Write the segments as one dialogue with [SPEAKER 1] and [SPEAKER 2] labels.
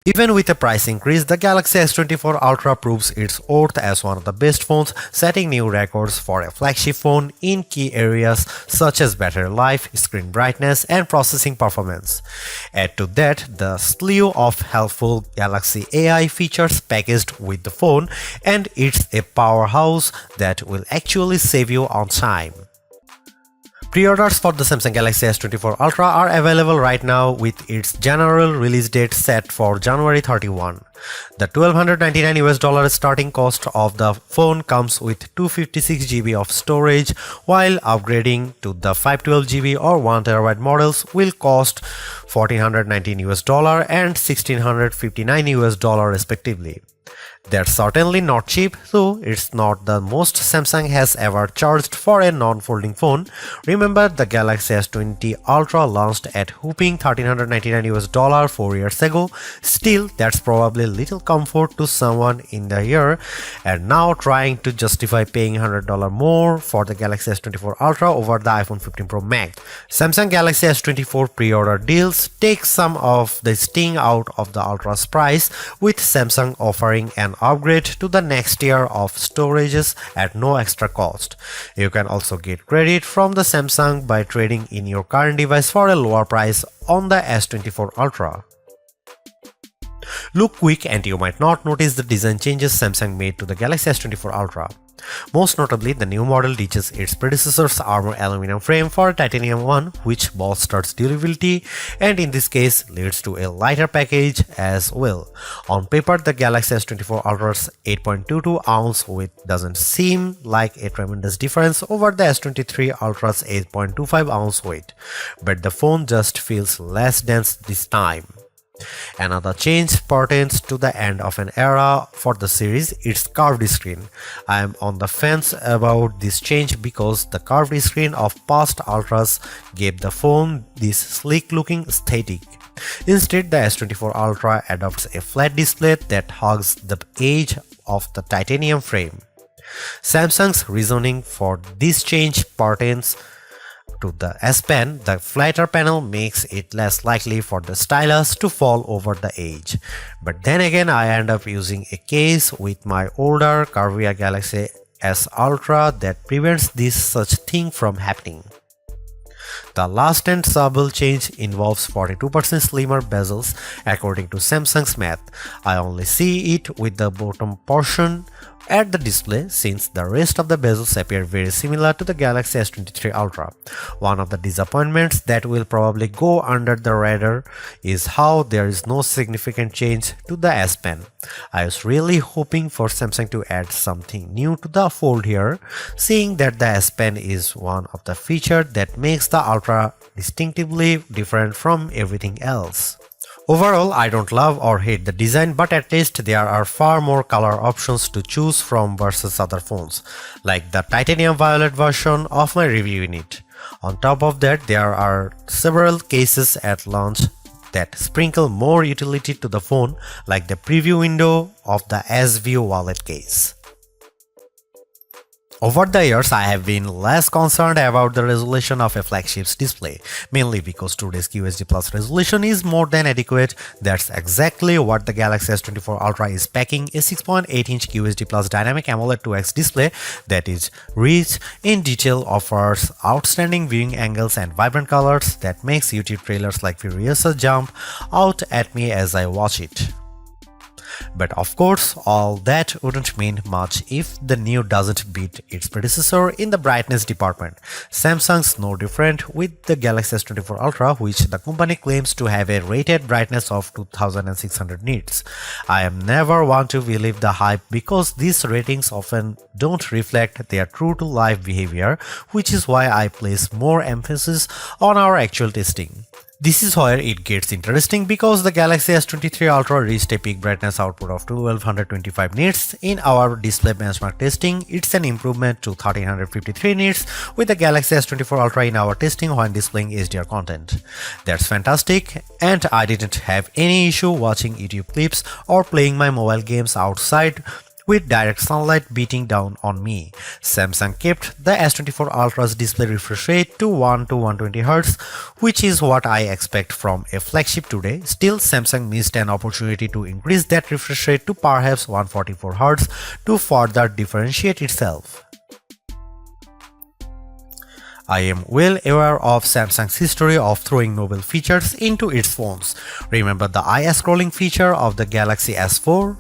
[SPEAKER 1] Even with a price increase, the Galaxy S24 Ultra proves its worth as one of the best phones, setting new records for a flagship phone in key areas such as battery life, screen brightness, and processing performance. Add to that the slew of helpful Galaxy AI features packaged with the phone, and it's a powerhouse that will actually save you on time. Pre-orders for the Samsung Galaxy S24 Ultra are available right now with its general release date set for January 31. The $1,299 starting cost of the phone comes with 256GB of storage, while upgrading to the 512GB or 1TB models will cost $1,419 and $1,659 respectively. That's certainly not cheap, though it's not the most Samsung has ever charged for a non-folding phone. Remember, the Galaxy S20 Ultra launched at whopping $1,399 4 years ago. Still, that's probably little comfort to someone in the year, and now trying to justify paying $100 more for the Galaxy S24 Ultra over the iPhone 15 Pro Max. Samsung Galaxy S24 pre-order deals take some of the sting out of the Ultra's price, with Samsung offering an upgrade to the next tier of storages at no extra cost. You can also get credit from the Samsung by trading in your current device for a lower price on the S24 Ultra. Look quick and you might not notice the design changes Samsung made to the Galaxy S24 Ultra. Most notably, the new model ditches its predecessor's armor aluminum frame for a titanium one, which bolsters durability and in this case leads to a lighter package as well. On paper, the Galaxy S24 Ultra's 8.22-ounce weight doesn't seem like a tremendous difference over the S23 Ultra's 8.25-ounce weight, but the phone just feels less dense this time. Another change pertains to the end of an era for the series, its curved screen. I am on the fence about this change because the curved screen of past Ultras gave the phone this sleek looking aesthetic. Instead, the S24 Ultra adopts a flat display that hugs the edge of the titanium frame. Samsung's reasoning for this change pertains to the S Pen. The flatter panel makes it less likely for the stylus to fall over the edge. But then again, I end up using a case with my older curvier Galaxy S Ultra that prevents this such thing from happening. The last and subtle change involves 42% slimmer bezels according to Samsung's math. I only see it with the bottom portion at the display, since the rest of the bezels appear very similar to the Galaxy S23 Ultra. One of the disappointments that will probably go under the radar is how there is no significant change to the S Pen. I was really hoping for Samsung to add something new to the fold here, seeing that the S Pen is one of the features that makes the Ultra distinctively different from everything else. Overall, I don't love or hate the design, but at least there are far more color options to choose from versus other phones, like the titanium violet version of my review unit. On top of that, there are several cases at launch that sprinkle more utility to the phone, like the preview window of the S-View wallet case. Over the years, I have been less concerned about the resolution of a flagship's display, mainly because today's QHD Plus resolution is more than adequate. That's exactly what the Galaxy S24 Ultra is packing, a 6.8-inch QHD Plus dynamic AMOLED 2X display that is rich in detail, offers outstanding viewing angles and vibrant colors that makes YouTube trailers like Furiosa jump out at me as I watch it. But of course, all that wouldn't mean much if the new doesn't beat its predecessor in the brightness department. Samsung's no different with the Galaxy S24 Ultra, which the company claims to have a rated brightness of 2600 nits. I am never one to believe the hype because these ratings often don't reflect their true-to-life behavior, which is why I place more emphasis on our actual testing. This is where it gets interesting because the Galaxy S23 Ultra reached a peak brightness output of 1225 nits. In our display benchmark testing, it's an improvement to 1353 nits with the Galaxy S24 Ultra in our testing when displaying HDR content. That's fantastic, and I didn't have any issue watching YouTube clips or playing my mobile games outside with direct sunlight beating down on me. Samsung kept the S24 Ultra's display refresh rate to 1 to 120 Hz, which is what I expect from a flagship today. Still, Samsung missed an opportunity to increase that refresh rate to perhaps 144 Hz to further differentiate itself. I am well aware of Samsung's history of throwing novel features into its phones. Remember the eye scrolling feature of the Galaxy S4?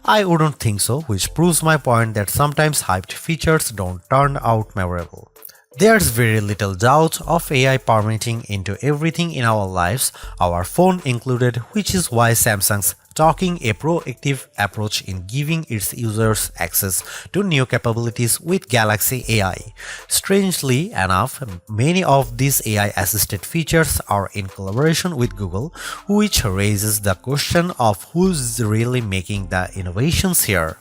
[SPEAKER 1] I wouldn't think so, which proves my point that sometimes hyped features don't turn out memorable. There's very little doubt of AI permeating into everything in our lives, our phone included, which is why Samsung's taking a proactive approach in giving its users access to new capabilities with Galaxy AI. Strangely enough, many of these AI-assisted features are in collaboration with Google, which raises the question of who's really making the innovations here.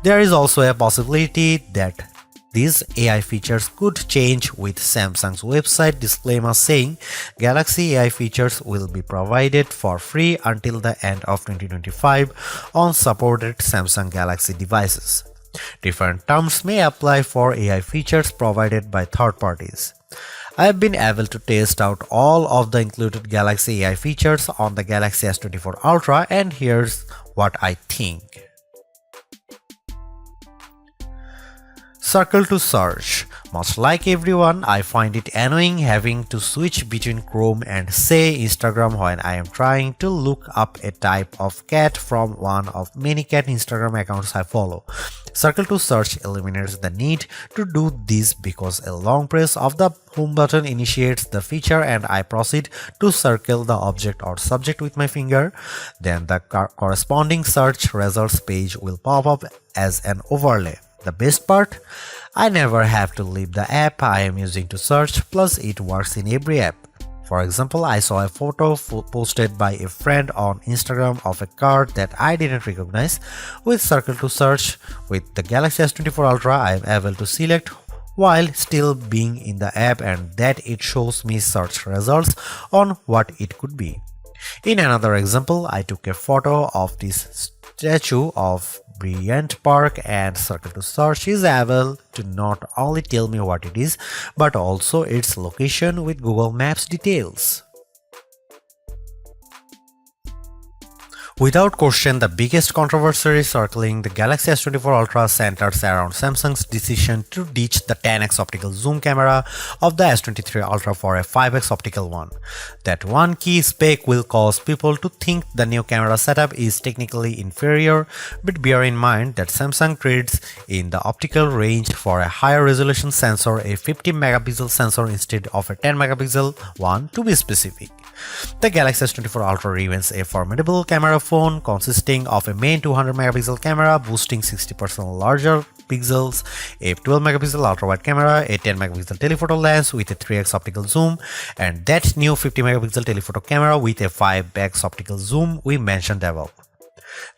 [SPEAKER 1] There is also a possibility that these AI features could change with Samsung's website disclaimer saying Galaxy AI features will be provided for free until the end of 2025 on supported Samsung Galaxy devices. Different terms may apply for AI features provided by third parties. I have been able to test out all of the included Galaxy AI features on the Galaxy S24 Ultra, and here's what I think. Circle to search. Much like everyone, I find it annoying having to switch between Chrome and say Instagram when I am trying to look up a type of cat from one of many cat Instagram accounts I follow. Circle to search eliminates the need to do this because a long press of the home button initiates the feature and I proceed to circle the object or subject with my finger. Then the corresponding search results page will pop up as an overlay. The best part? I never have to leave the app I am using to search, plus it works in every app. For example, I saw a photo posted by a friend on Instagram of a car that I didn't recognize. With Circle to Search, with the Galaxy S24 Ultra, I am able to select while still being in the app and that it shows me search results on what it could be. In another example, I took a photo of this statue of Bryant Park and Circle to Search is able to not only tell me what it is, but also its location with Google Maps details. Without question, the biggest controversy circling the Galaxy S24 Ultra centers around Samsung's decision to ditch the 10x optical zoom camera of the S23 Ultra for a 5x optical one. That one key spec will cause people to think the new camera setup is technically inferior, but bear in mind that Samsung trades in the optical range for a higher resolution sensor, a 50 megapixel sensor instead of a 10 megapixel one to be specific. The Galaxy S24 Ultra remains a formidable camera phone consisting of a main 200 megapixel camera boasting 60% larger pixels, a 12 megapixel ultra-wide camera, a 10 megapixel telephoto lens with a 3x optical zoom, and that new 50 megapixel telephoto camera with a 5x optical zoom we mentioned above.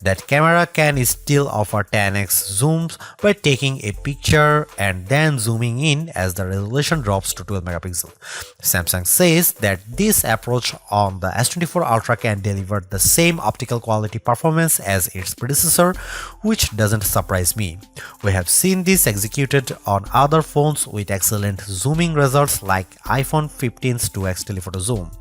[SPEAKER 1] That camera can still offer 10x zooms by taking a picture and then zooming in as the resolution drops to 12 megapixels. Samsung says that this approach on the S24 Ultra can deliver the same optical quality performance as its predecessor, which doesn't surprise me. We have seen this executed on other phones with excellent zooming results like iPhone 15's 2x telephoto zoom.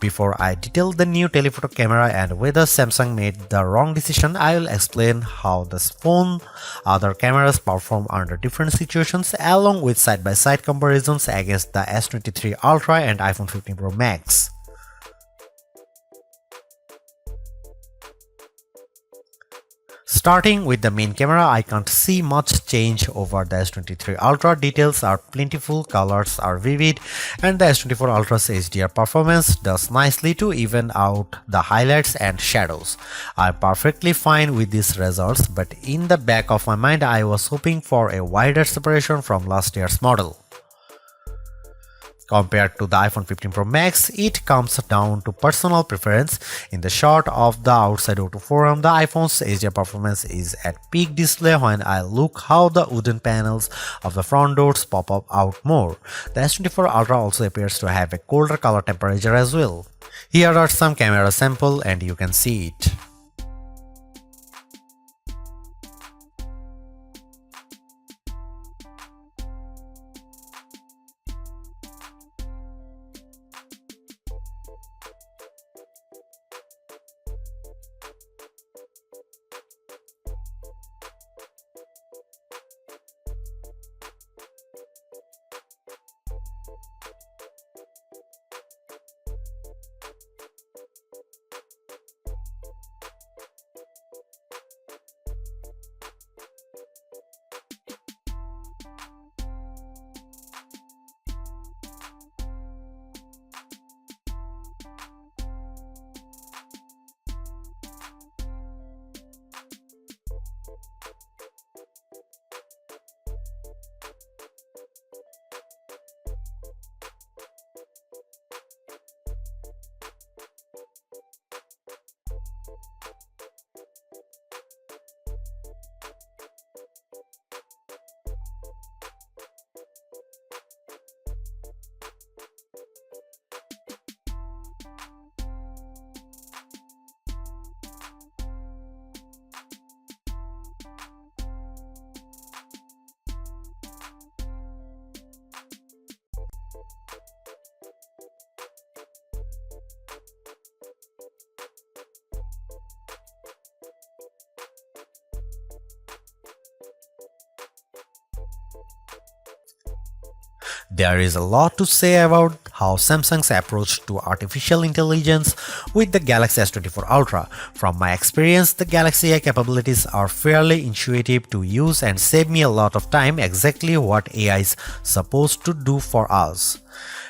[SPEAKER 1] Before I detail the new telephoto camera and whether Samsung made the wrong decision, I will explain how this phone other cameras perform under different situations along with side-by-side comparisons against the S23 Ultra and iPhone 15 Pro Max. Starting with the main camera, I can't see much change over the S23 Ultra. Details are plentiful, colors are vivid, and the S24 Ultra's HDR performance does nicely to even out the highlights and shadows. I'm perfectly fine with these results, but in the back of my mind I was hoping for a wider separation from last year's model. Compared to the iPhone 15 Pro Max, it comes down to personal preference. In the shot of the outside auto forum, the iPhone's HDR performance is at peak display when I look how the wooden panels of the front doors pop up out more. The S24 Ultra also appears to have a colder color temperature as well. Here are some camera samples and you can see it. There is a lot to say about how Samsung's approach to artificial intelligence with the Galaxy S24 Ultra. From my experience, the Galaxy AI capabilities are fairly intuitive to use and save me a lot of time, exactly what AI is supposed to do for us.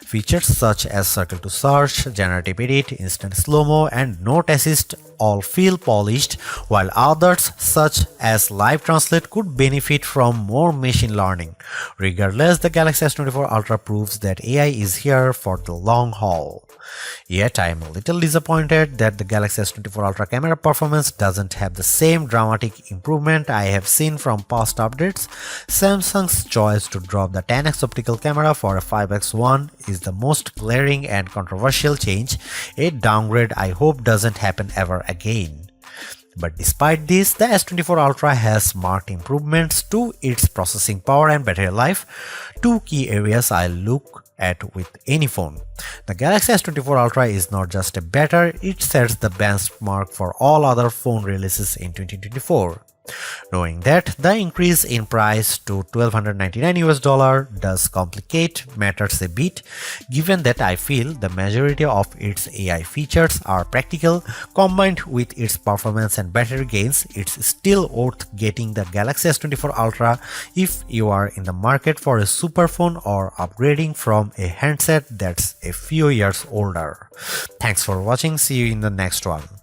[SPEAKER 1] Features such as circle to search, generative edit, instant slow-mo, and note assist all feel polished, while others such as live translate could benefit from more machine learning. Regardless, the Galaxy S24 Ultra proves that AI is here for the long haul. Yet I am a little disappointed that the Galaxy S24 Ultra camera performance doesn't have the same dramatic improvement I have seen from past updates. Samsung's choice to drop the 10x optical camera for a 5x one is the most glaring and controversial change, a downgrade I hope doesn't happen ever again. But despite this, the S24 Ultra has marked improvements to its processing power and battery life, two key areas I look at with any phone. The Galaxy S24 Ultra is not just a better, it sets the benchmark for all other phone releases in 2024. Knowing that the increase in price to $1,299 does complicate matters a bit, given that I feel the majority of its AI features are practical, combined with its performance and battery gains, it's still worth getting the Galaxy S24 Ultra if you are in the market for a super phone or upgrading from a handset that's a few years older. Thanks for watching, see you in the next one.